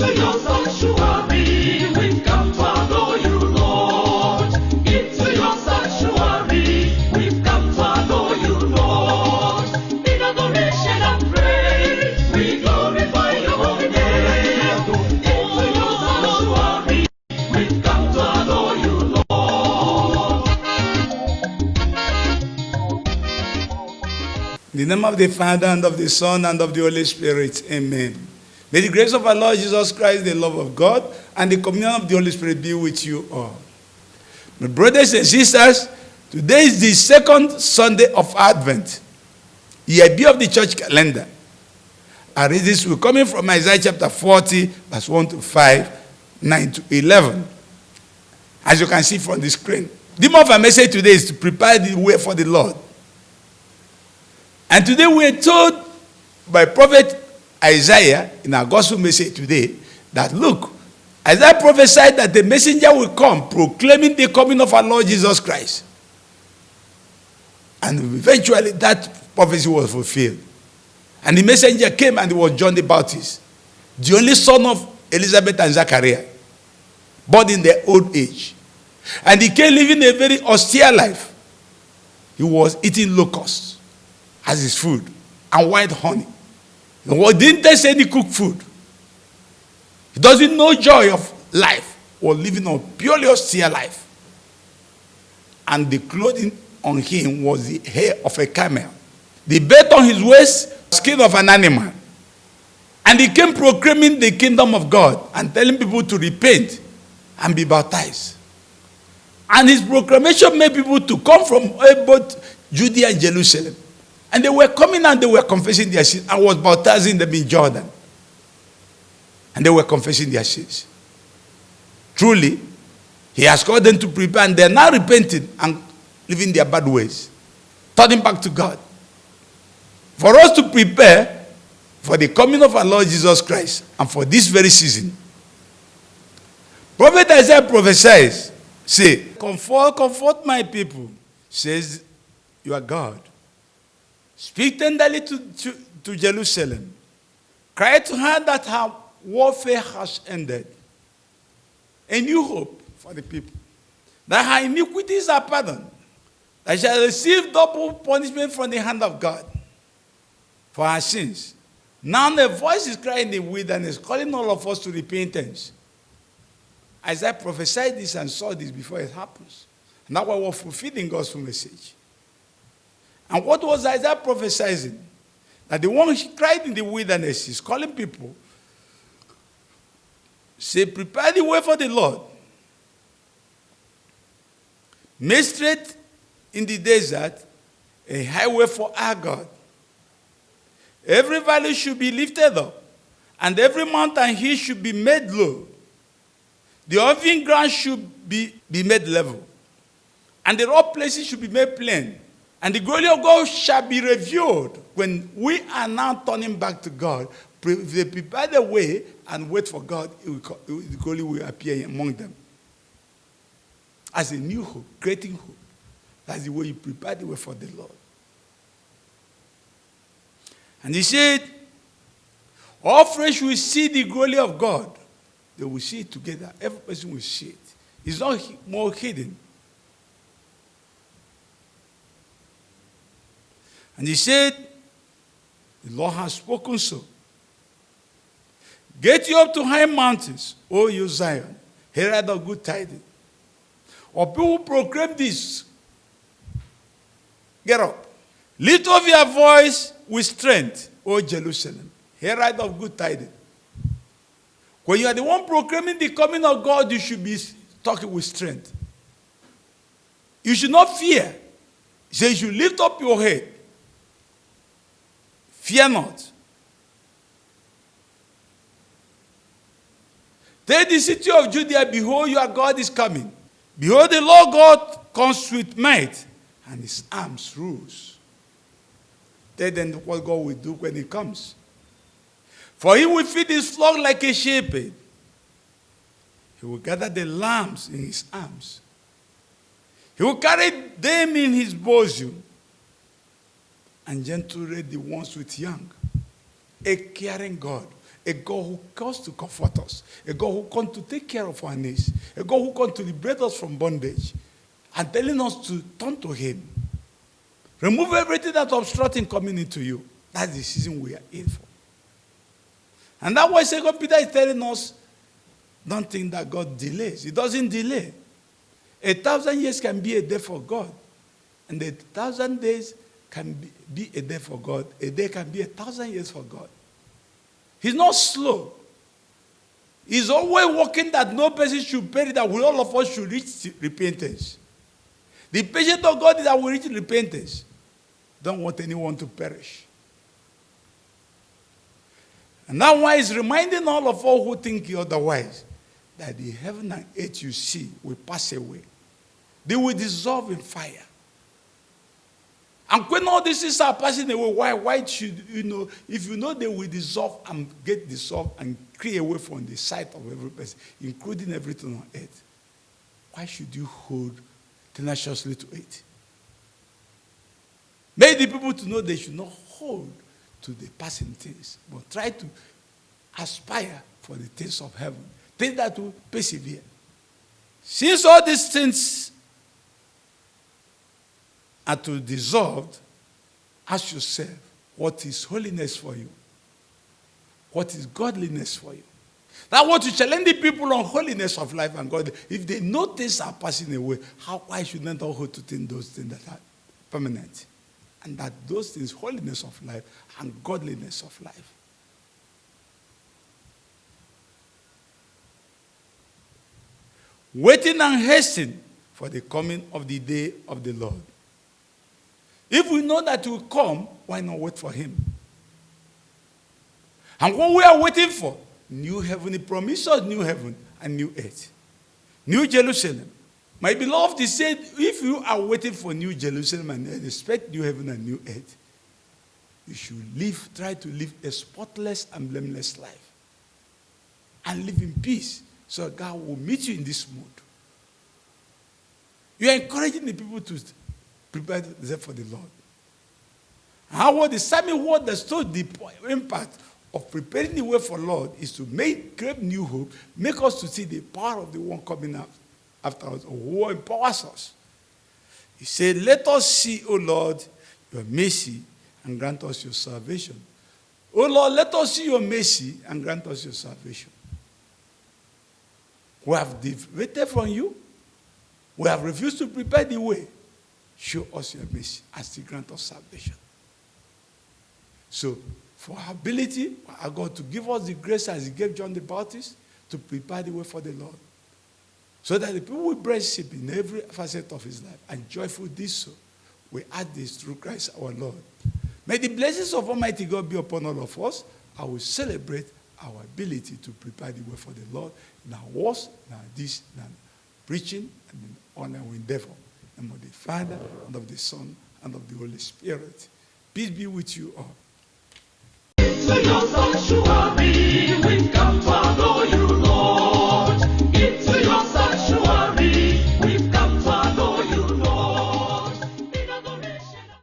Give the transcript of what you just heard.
Into your sanctuary, we've come to adore you, Lord. Into your sanctuary, we've come to adore you, Lord. In adoration and praise, we glorify your holy name. Into your sanctuary, we've come to adore you, Lord. In the name of the Father, and of the Son, and of the Holy Spirit. Amen. May the grace of our Lord Jesus Christ, the love of God, and the communion of the Holy Spirit be with you all. My brothers and sisters, today is the second Sunday of Advent, year B of the church calendar. Our readings will coming from Isaiah chapter 40, verse 1 to 5, 9 to 11. As you can see from the screen. The theme of our message today is to prepare the way for the Lord. And today we are told by Prophet Isaiah in our gospel message today that look, Isaiah prophesied that the messenger will come proclaiming the coming of our Lord Jesus Christ. And eventually that prophecy was fulfilled. And the messenger came, and it was John the Baptist, the only son of Elizabeth and Zachariah, born in their old age. And he came living a very austere life. He was eating locusts as his food and white honey. He didn't taste any cooked food. He doesn't know joy of life or living a purely austere life. And the clothing on him was the hair of a camel. The belt on his waist, skin of an animal. And he came proclaiming the kingdom of God and telling people to repent and be baptized. And his proclamation made people to come from both Judea and Jerusalem. And they were coming and they were confessing their sins. I was baptizing them in Jordan. And they were confessing their sins. Truly, he has called them to prepare, and they are now repenting and living their bad ways, turning back to God. For us to prepare for the coming of our Lord Jesus Christ and for this very season, Prophet Isaiah prophesies, say, comfort my people, says your God. Speak tenderly to Jerusalem. Cry to her that her warfare has ended. A new hope for the people. That her iniquities are pardoned. That she shall receive double punishment from the hand of God for her sins. Now the voice is crying in the wilderness, calling all of us to repentance. Isaiah prophesied this and saw this before it happens. And that's why we're fulfilling God's message. And what was Isaiah prophesying? That the one who cried in the wilderness is calling people. Say, prepare the way for the Lord. Make straight in the desert a highway for our God. Every valley should be lifted up, and every mountain hill should be made low. The uneven ground should be made level, and the rough places should be made plain. And the glory of God shall be revealed when we are now turning back to God. They prepare the way and wait for God, the glory will appear among them. As a new hope, creating hope. That's the way you prepare the way for the Lord. And he said, all flesh will see the glory of God. They will see it together. Every person will see it. It's not more hidden. And he said, the Lord has spoken so. Get you up to high mountains, O you Zion, herald of good tidings. Or people proclaim this. Get up. Lift up your voice with strength, O Jerusalem, herald of good tidings. When you are the one proclaiming the coming of God, you should be talking with strength. You should not fear. He says you lift up your head. Fear not. Take the city of Judea, behold, your God is coming. Behold, the Lord God comes with might, and his arms rules. Tell them what God will do when he comes. For he will feed his flock like a shepherd. He will gather the lambs in his arms. He will carry them in his bosom and gently raise the ones with young. A caring God, A God who comes to comfort us. A God who comes to take care of our needs. A God who comes to liberate us from bondage. And telling us to turn to him. Remove everything that's obstructing coming into you. That's the season we are in for. And that's why 2 Peter is telling us, don't think that God delays. He doesn't delay. 1,000 years can be a day for God. And 1,000 days can be a day for God. A day can be 1,000 years for God. He's not slow. He's always working that no person should perish, that all of us should reach repentance. The patience of God is that we reach repentance. Don't want anyone to perish. And that's why he's reminding all of us who think otherwise that the heaven and earth you see will pass away. They will dissolve in fire. And when all these things are passing away, why should you know? If you know they will dissolve and get dissolved and clear away from the sight of every person, including everything on earth, why should you hold tenaciously to it? Make the people to know they should not hold to the passing things, but try to aspire for the things of heaven, things that will persevere. Since all these things are to dissolve, ask yourself, what is holiness for you? What is godliness for you? That's what you challenge the people on holiness of life and God. If they know things are passing away, why should they not hold to think those things that are permanent? And that those things, holiness of life and godliness of life. Waiting and hastening for the coming of the day of the Lord. If we know that he will come, why not wait for him? And what we are waiting for, new heaven, he promised us new heaven and new earth. New Jerusalem. My beloved, he said, if you are waiting for new Jerusalem and expect new heaven and new earth, you should try to live a spotless and blameless life. And live in peace, so God will meet you in this mood. You are encouraging the people to prepare themselves for the Lord. How the same word that stood the impact of preparing the way for the Lord is to create new hope, make us to see the power of the one coming out after us, who empowers us. He said, let us see, O Lord, your mercy and grant us your salvation. O Lord, let us see your mercy and grant us your salvation. We have deviated from you. We have refused to prepare the way. Show us your mercy and still grant us salvation. So, for our ability, our God to give us the grace as he gave John the Baptist to prepare the way for the Lord. So that the people will worship in every facet of his life and joyful did so. We add this through Christ our Lord. May the blessings of Almighty God be upon all of us. I will celebrate our ability to prepare the way for the Lord in our words, in our deeds, in our preaching, and in all our endeavor. In the name of the Father, and of the Son, and of the Holy Spirit. Peace be with you all. Into your sanctuary.